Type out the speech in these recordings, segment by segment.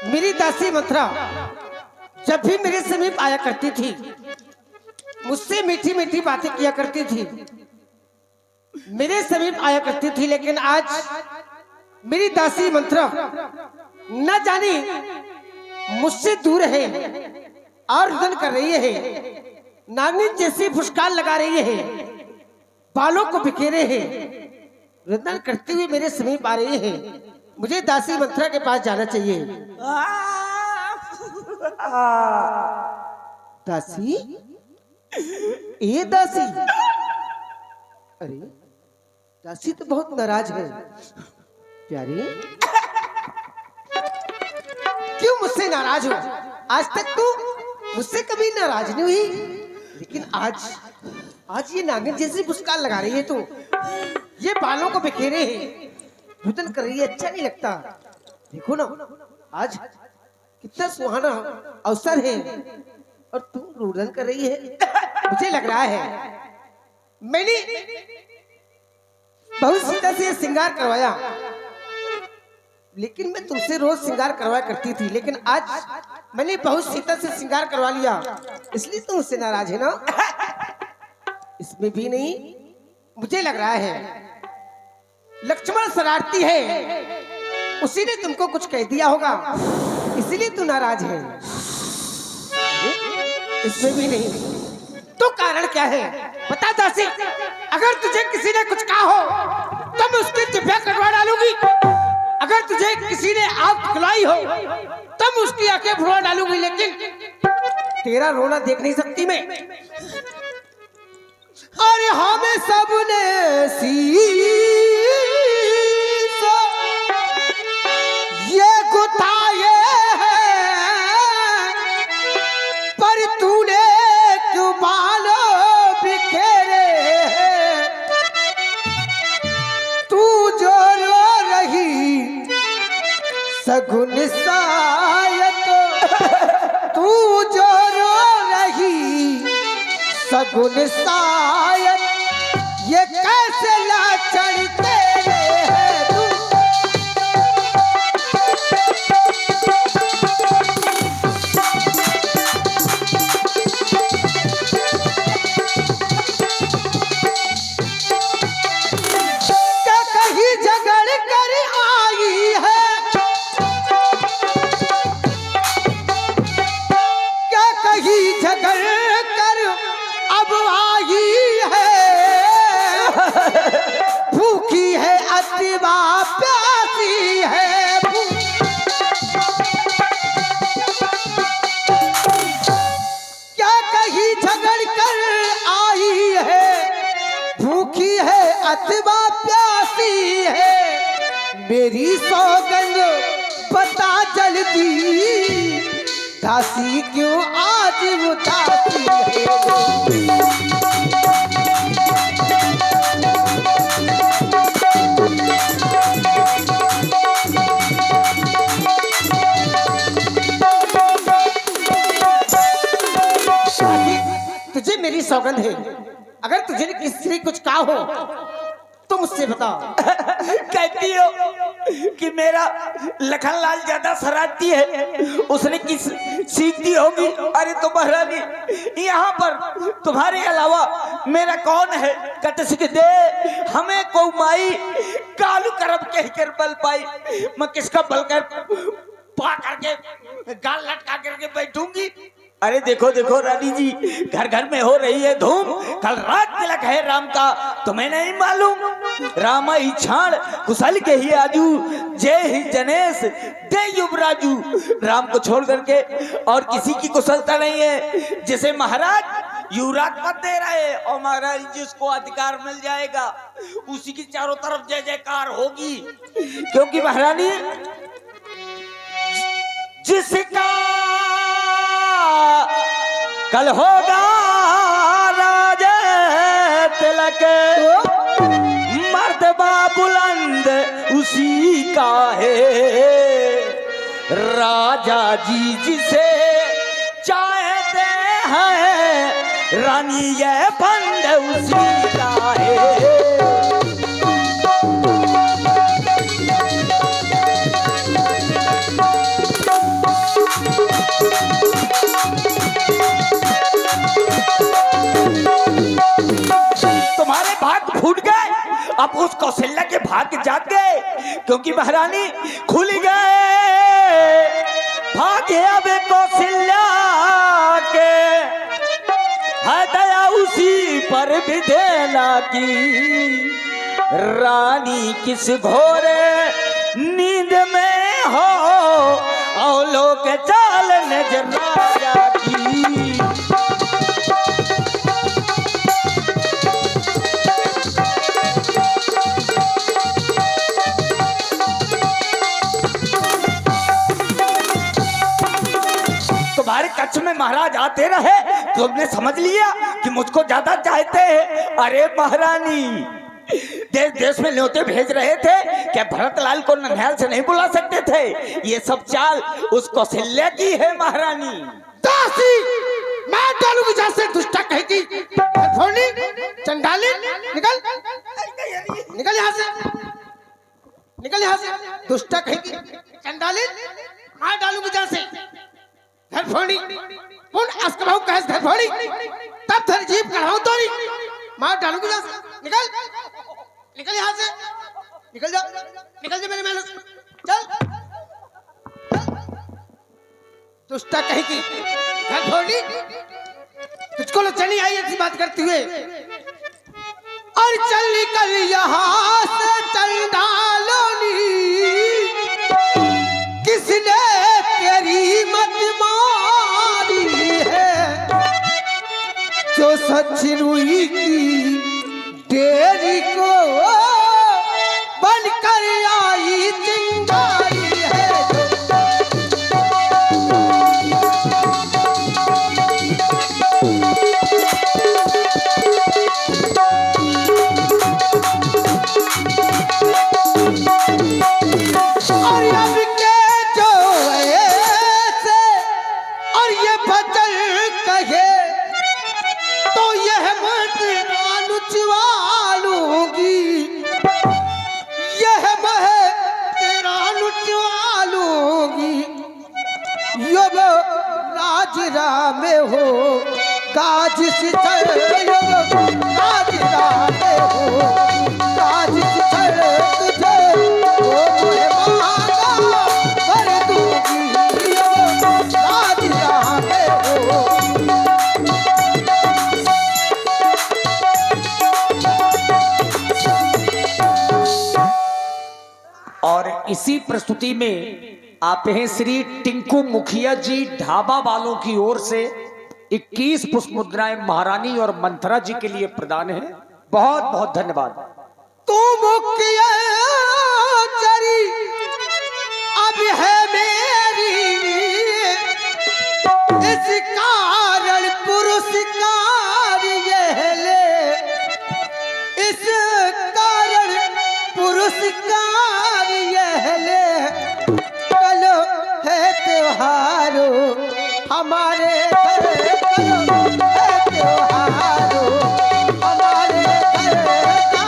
मेरी दासी मथुरा जब भी मेरे समीप आया करती थी, मुझसे मीठी मीठी बातें किया करती थी, मेरे समीप आया करती थी। लेकिन आज मेरी दासी मथुरा न जाने मुझसे दूर है और रुदन कर रही है, नागिन जैसी फुसकार लगा रही है, बालों को बिखेरे है, रुदन करती हुई मेरे समीप आ रही है। मुझे दासी मथुरा के पास जाना चाहिए। दासी, ये दासी, अरे दासी तो बहुत नाराज है। प्यारी, क्यों मुझसे नाराज हो? आज तक तो मुझसे कभी नाराज नहीं हुई, लेकिन आज ये नागिन जैसी मुस्कान लगा रही है, तो ये बालों को बिखेरे है, रुदन कर रही है, अच्छा नहीं लगता। देखो ना, आज कितना सुहाना अवसर है और तुम रुदन कर रही है। मुझे लग रहा है मैंने बहुत सीधा से श्रृंगार करवाया, लेकिन मैं तुमसे रोज श्रृंगार करवाया करती थी, लेकिन आज मैंने बहुत सीधा से श्रृंगार करवा लिया, इसलिए तुम मुझसे नाराज है ना? इसमें भी नहीं, मुझे लग रहा है लक्ष्मण शरारती है, उसी ने तुमको कुछ कह दिया होगा, इसीलिए तू नाराज है। इसमें भी नहीं, तो कारण क्या है बता दासी? अगर तुझे किसी ने कुछ कहा हो तो मैं उसकी जिभ्या कटवा डालूंगी, अगर तुझे किसी ने आग खिलाई हो तो मैं उसकी आंखें फुड़वा डालूंगी, लेकिन तेरा रोना देख नहीं सकती मैं। अरे हमें सबने ये गुताए हैं, पर तूने क्यों बालों बिखेरे हैं? तू जो रो रही सगुन सायत, तू जो रो रही सगुन सायत, ये कैसे लाचार तेरे हैं तू? क्या कहीं झगड़ कर आई है, क्या कहीं झगड़ कर अब आई है? भूखी है अतिवा प्यासी है, क्या कहीं झगड़ कर आई है? भूखी है अतिवा प्यासी है, मेरी सौगंध बता जल्दी, दासी क्यों आज उदासी है? तुझे मेरी सौगंध है, अगर तुझे किसी ने कुछ कहा हो तो मुझसे बता। कहती हो कि मेरा लखनलाल ज्यादा शरारती है, उसने किस सीख दी होगी? अरे तो महारानी, यहाँ पर तुम्हारे अलावा मेरा कौन है? कट सिख दे हमें को माई, कालू करब कह कर बल पाई, मैं किसका बल कर पा करके गाल लटका करके बैठूंगी? अरे देखो देखो रानी जी, घर घर में हो रही है धूम, कल रात तिलक है राम का, तुम्हें नहीं मालूम? राम ही छाड़ कुशल के ही आजू, जय ही जनेश दे युवराजू। राम को छोड़ करके और किसी की कुशलता नहीं है, जिसे महाराज युवराज पद दे रहे और महाराज जिसको अधिकार मिल जाएगा उसी की चारों तरफ जय जयकार होगी, क्योंकि महारानी जिसका कल होगा राज तिलक, मर्तबा बुलंद उसी का है, राजा जी जिसे चाहते हैं, रानी ये बंद उसी का है। क्योंकि महारानी खुल गए भाग्य अब कौशल्या के, है दया उसी पर विधेला की। रानी किस घोरे नींद में हो, और लोग चाल नजर राजा की। तुम्हारे कच्छ में महाराज आते रहे, तुमने समझ लिया कि मुझको ज्यादा चाहते हैं। अरे महारानी, देश देश में न्योते भेज रहे थे, क्या भरतलाल को ननिहाल से नहीं बुला सकते थे? ये सब चाल उस कौशल्या की है महारानी। दासी, मैं डालूंगी जैसे दुष्टा कहेगी। फोनी, चंडाली, निकल निकल यहाँ से, निकल यहाँ से। दुष्टा कहेगी, चंडाली, मैं डालूंगी जैसे घर फोड़ी, कौन अस्कबाऊ कैस घर फोड़ी, तब धर जीप कढ़ाऊं तोरी, मैं डालूंगी जैसे। निकल निकल यहाँ से, निकल जा मेरे महल से, चल। दुष्टा कहेगी, घर फोड़ी, तुझको लचनी आई ऐसी बात करती हुए, और चल निकल यहाँ से चंडालोनी, किसने तेरी मत मारी है, जो सच रुई की डेरी को बनकर आई चिंगारी है। और अब के जो ऐसे और ये बचल कहे, तो यह मत नुचवा लूंगी, यह मह तेरा नुचवा लूंगी। यो राजरा में हो काज सिथर, राजरा में हो काज सिथर, तुझे वो मुझे मांगा कर दूंगी। राजरा में हो और इसी प्रस्तुति में आप हैं श्री टिंकू मुखिया जी ढाबा वालों की ओर से 21 पुष्प मुद्राएं महारानी और मंथरा जी के लिए प्रदान है। बहुत बहुत धन्यवाद। तू मुखिया चरी अब है मेरी, इस कारण पुरस्कार यह ले, इस कारण पुरस्कार यह ले। कल है त्योहारो हमारे घर, कल है त्योहारो हमारे घर का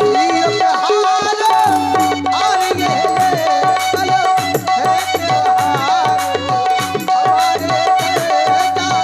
त्योहारो, और ये कल है त्योहारो हमारे घर का।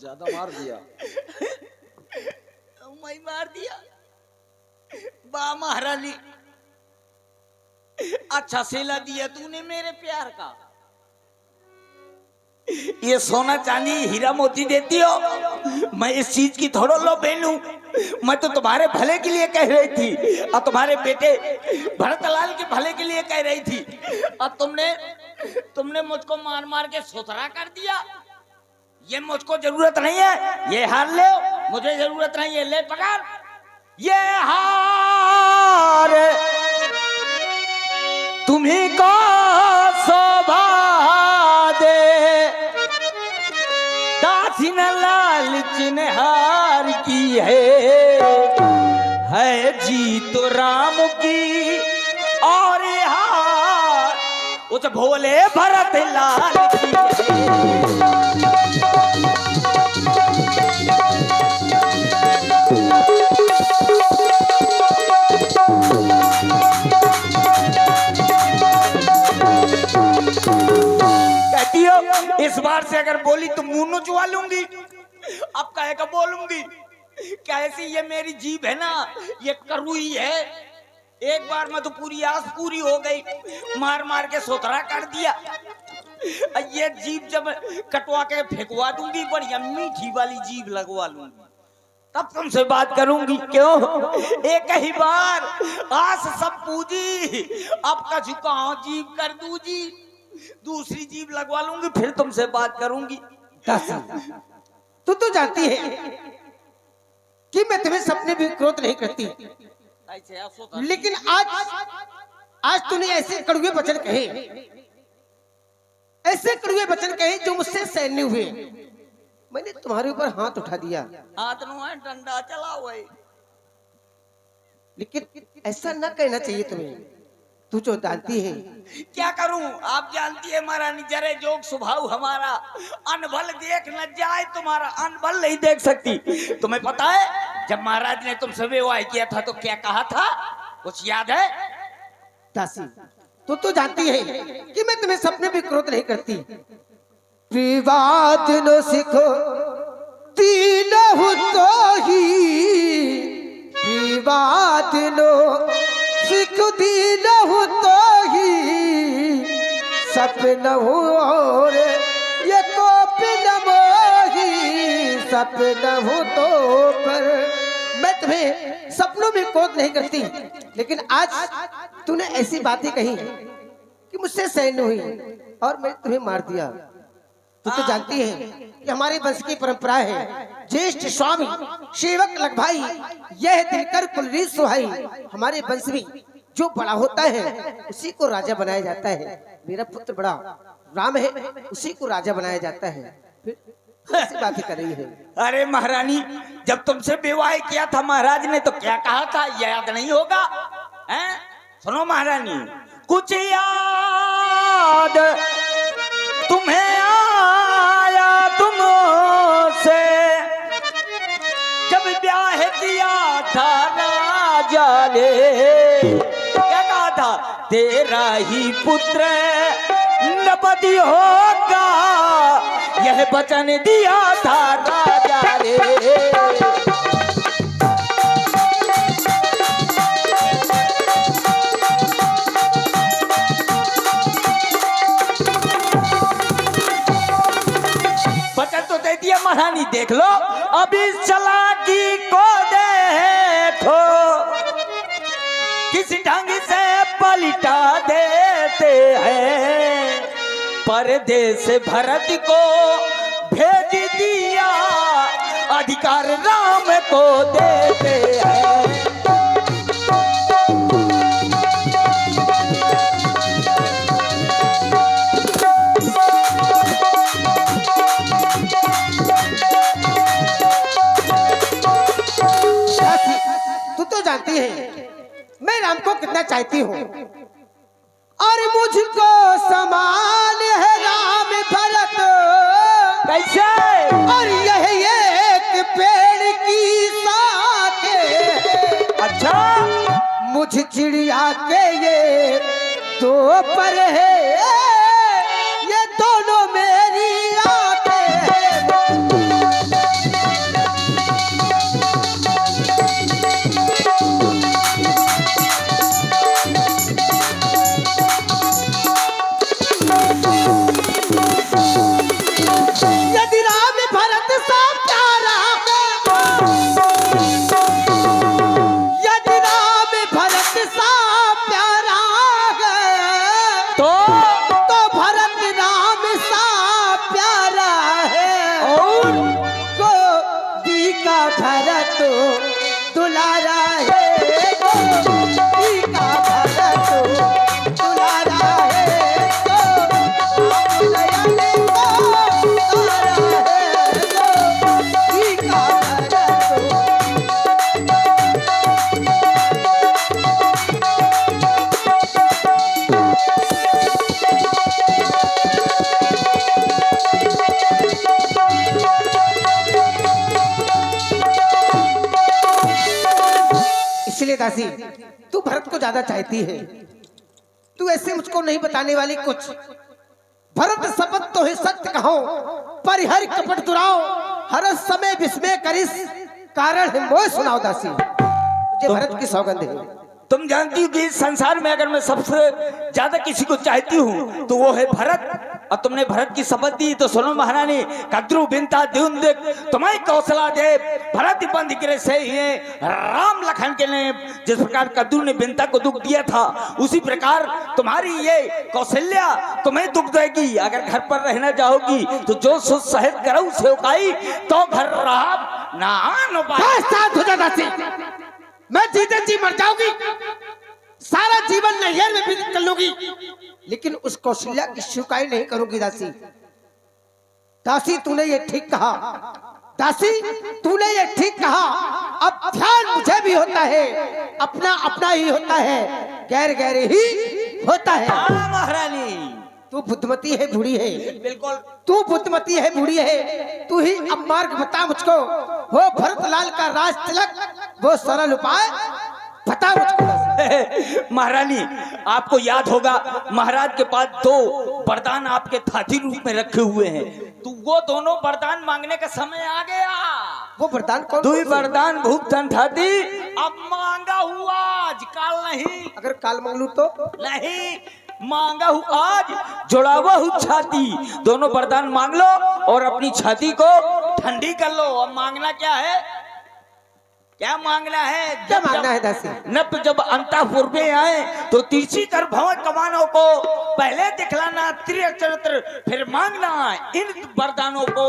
ज्यादा मार दिया। मैं मार दिया बा महारानी, अच्छा सिला दिया तूने मेरे प्यार का। ये सोना चांदी हीरा मोती देती हो, मैं इस चीज की थोड़ा लो बहनू। मैं तो तुम्हारे भले के लिए कह रही थी, और तुम्हारे बेटे भरतलाल के भले के लिए कह रही थी, और तुमने मुझको मार मार के सोतरा कर दिया। ये मुझको जरूरत नहीं है, ये हार ले, मुझे जरूरत नहीं है। ले पकड़ ये हार, तुम्ही को शोभा दे, दासिन लाल चिन्हार की है जीत राम की। और ये हार उस भोले भरत लाल की है। इस बार बार से अगर बोली तो मुंह नोचवा लूंगी। अब कहे का बोलूंगी कैसी, ये मेरी जीभ है ना, ये करुई है। एक बार में तो पूरी आस पूरी हो गई, मार मार के सोतरा कर दिया। ये जीभ जब कटवा के फेंकवा दूंगी, बढ़िया मीठी वाली जीभ लगवा लूंगी, तब तुमसे बात करूंगी। क्यों एक ही बार आस सब पूजी, अब का झुकाओ जीभ कर दूं जी, दूसरी जीभ लगवा लूंगी, फिर तुमसे बात करूंगी। दासी, तू तो जानती है कि मैं तुम्हें सपने भी क्रोध नहीं करती, लेकिन आज तूने ऐसे कड़वे वचन कहे, ऐसे कड़वे वचन कहे जो मुझसे सहन नहीं हुए। मैंने तुम्हारे ऊपर हाथ उठा दिया, हाथ नुआ डंडा चला हुआ है। लेकिन ऐसा ना कहना चाहिए तुम्हें। तू जो जानती है। क्या करूं, आप जानती है महारानी, जरे जोग स्वभाव हमारा, अनबल देख न जाए, तुम्हारा अनबल नहीं देख सकती। तुम्हें पता है जब महाराज ने तुमसे विवाह किया था तो क्या कहा था, कुछ याद है? दासी, तू तो जानती है कि मैं तुम्हें सपने भी क्रोध नहीं करती। विवाद न सीखो तीनहु तो ही, विवाद नो सीख दीनहु तो ही, सपनहु और ये कोपिन मोही, सपनहु तो पर। मैं तुम्हें सपनों में क्रोध नहीं करती, लेकिन आज तूने ऐसी बातें कही कि मुझसे सहन नहीं हुई और मैंने तुम्हें मार दिया। तू तो जानती है कि हमारे वंश की परंपरा है, ज्येष्ठ स्वामी सेवक लग भाई, यह दिनकर कुलरीत सुहाई। हमारे वंश में जो बड़ा होता है उसी को राजा बनाया जाता है। मेरा पुत्र बड़ा राम है, उसी को राजा बनाया जाता है। ऐसी बातें कर रही है। अरे महारानी, जब तुमसे विवाह किया था महाराज ने तो क्या कहा था, याद नहीं होगा? हैं? सुनो महारानी, कुछ याद तुम्हें आया तुमसे, जब ब्याह किया था राजा ने, क्या कहा था, तेरा ही पुत्र नपति होगा, यह वचन दिया था राजा ने। महारानी देख लो, अब इस चालाकी को देखो, किस ढंग से पलटा देते हैं। परदेश भरत को भेज दिया, अधिकार राम को देते हैं। जानती है मैं राम को कितना चाहती हूँ, और मुझको समान है राम भरत कैसे, और यह एक पेड़ की शाख। अच्छा, मुझ चिड़िया के ये दो पर है, ये दोनों मेरी आंखें हैं। दासी, तू भरत को ज्यादा चाहती है। तू ऐसे मुझको नहीं बताने वाली कुछ भरत शपथ तो ही सत्य कहो, परिहर कपट दुराओ, हर समय विस्मय करिस, कारण है मोह सुनाओ दासी। तुझे भरत की सौगंध है। तुम जानती हो कि इस संसार में अगर मैं सबसे ज्यादा किसी को चाहती हूँ तो वो है भरत, और तुमने भरत की शपथ दी तो सुनो महारानी, कद्रु बिनता द्युंदिक तुम्हारी कौशला दे भरत बंध गिरे से ही राम लखन के ने जिस प्रकार कद्रु ने बिनता को दुख दिया था, उसी प्रकार तुम्हारी ये कौशल्या तुम्हें दुख देगी। अगर घर पर रहना चाहोगी तो जो सुध सहित करो सेवकाई, तो घर रहा ना आन पाए। शांत हो जा दासी, मैं जीते जी मर जाऊंगी, सारा जीवन नैहर में बीत कर लूंगी, लेकिन उस कौशल्या की शिकायत नहीं करूंगी दासी। दासी तूने ये ठीक कहा, दासी तूने ये ठीक कहा। अब ध्यान मुझे भी होता है, अपना अपना ही होता है, गैर गैर ही होता है। हाँ महारानी, तू बुद्धमती है, बूढ़ी है, बिल्कुल तू बुद्धमती है, बूढ़ी है। तू ही अब मार्ग बता मुझको, वो भरतलाल का राज तिलक, वो सरल उपाय बता मुझको। महारानी आपको याद होगा महाराज के पास 2 वरदान आपके थाती रूप में रखे हुए हैं, तो वो दोनों वरदान मांगने का समय आ गया। वो वरदान कौन? 2 वरदान भूख धन थाती अब मांगा हुआ, आज काल नहीं। अगर काल मांग लूं तो? नहीं, मांगा हूँ आज, जुड़ावा हूँ छाती। दोनों वरदान मांग लो और अपनी छाती को ठंडी कर लो। अब मांगना क्या है, क्या मांगना है? क्या मांगना है दासी? नप जब अंतापुर में आए तो तिरछी कर भवन कमानों को पहले दिखलाना त्रिय चरित्र, फिर मांगना इन वरदानों को।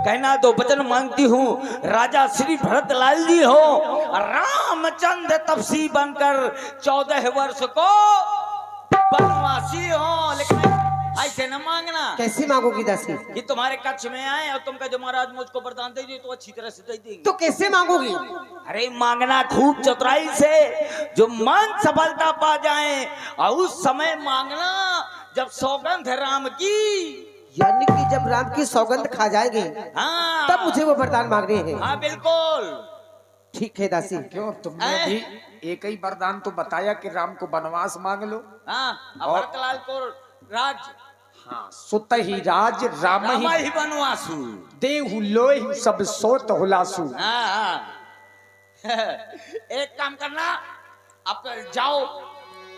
कहना 2 वचन मांगती हूँ, राजा श्री भरतलाल जी हो, रामचंद्र तपसी बनकर 14 वर्ष को बनवासी हो। लेकिन ऐसे न मांगना। कैसी मांगोगी दासी? कि तुम्हारे कक्ष में आए और तुम कहो महाराज मुझको वरदान दे तो अच्छी तरह से दे देंगे। तो कैसे मांगोगी? अरे मांगना खूब चतुराई से, जो मांग सफलता पा जाए, और उस समय मांगना जब सौगंध राम की, यानी कि जब राम की सौगंध खा जाएंगे, हाँ तब मुझे वो वरदान मांगने हैं। हाँ बिल्कुल ठीक है दासी। क्यों तुमने भी एक ही वरदान तो बताया कि राम को वनवास मांग लो। हाँ, अब भरतलाल को राज, हाँ, सुत ही राज राम ही बनवासु, देहु लोहि सब सोत हुलासु। हाँ हाँ। एक काम करना, अब जाओ,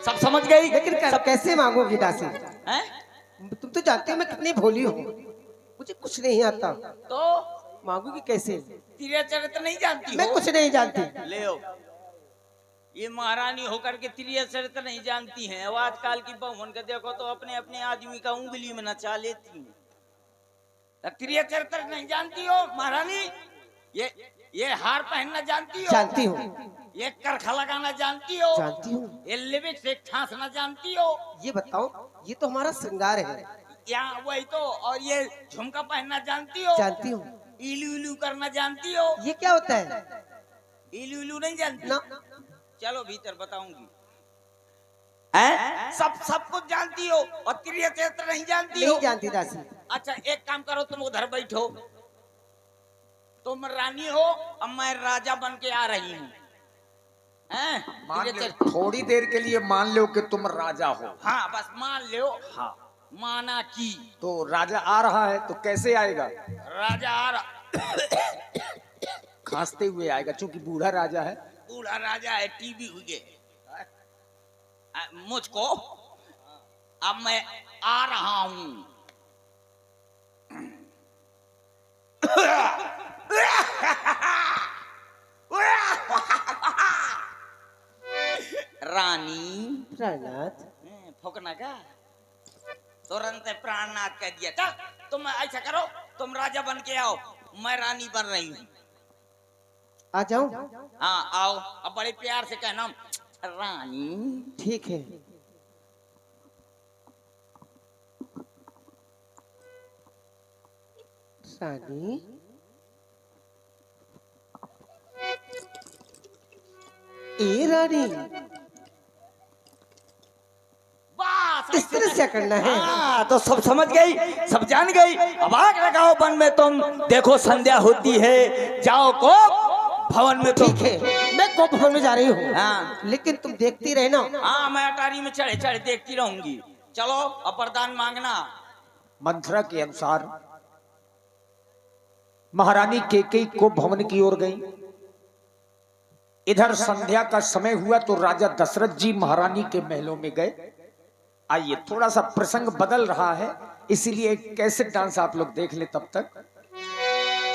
सब समझ गई। लेकिन कैसे मांगोगी दासी? हैं? तुम तो जानते हो मैं कितनी भोली हूँ, मुझे कुछ नहीं आता, तो मांगोगी कैसे? त्रिय चरित्र नहीं जानती मैं हो? कुछ नहीं जानती। ले आओ। ये महारानी होकर के त्रिय चरित्र नहीं जानती हैं। अब आजकल की बहुन का देखो तो अपने अपने आदमी का उंगली में नचा लेती हैं। त्रिय चरित्र नहीं जानती हो महारानी? ये हार पहनना जानती हो? जानती हूँ। ये करखा लगाना जानती हो? जानती हूँ। ये लिपस्टिक से ठांसना जानती हो? ये बताओ, ये तो हमारा श्रृंगार है। यहाँ वही तो। और ये झुमका पहनना जानती हो? जानती हूँ। इलू इलू करना जानती हो? ये क्या होता है? इलू इलू नहीं जानती ना। चलो भीतर बताऊंगी। सब कुछ जानती हो और त्रिय चरित्र नहीं जानती हो? नहीं जानती दासी। अच्छा एक काम करो, तुम उधर बैठो, तुम रानी हो और मैं राजा बन के आ रही हूँ। मान लो, थोड़ी देर के लिए मान लो कि तुम राजा हो। हाँ बस मान लो। हाँ, माना की तो राजा आ रहा है तो कैसे आएगा? राजा आ रहा, खांसते हुए आएगा, क्योंकि बूढ़ा राजा है। बूढ़ा राजा है, टीबी हुई है मुझको। अब मैं आ रहा हूँ। रानी प्राणनाथ, फूकना का तुरंत प्राणनाथ कह दिया। चल तुम ऐसा करो, तुम राजा बन के आओ, मैं रानी बन रही हूँ। आ जाऊं? हाँ आओ। अब बड़े प्यार से कहना रानी। ठीक है। रानी, ए रानी, बस इस तरह से करना है। हाँ तो सब समझ गई, सब जान गई। अब आग लगाओ वन में तुम, देखो संध्या होती है, जाओ को भवन में तुम। ठीक है, मैं को भवन में जा रही हूँ। हाँ लेकिन तुम देखती रहना। हाँ, मैं अटारी में चढ़े चढ़े देखती रहूंगी। चलो अब वरदान मांगना। मंत्रा के अनुसार महारानी केकई को भवन की ओर गई। इधर संध्या का समय हुआ तो राजा दशरथ जी महारानी के महलों में गए। आइए, थोड़ा सा प्रसंग बदल रहा है, इसीलिए कैसे डांस आप लोग देख ले। तब तक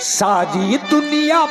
सारी दुनिया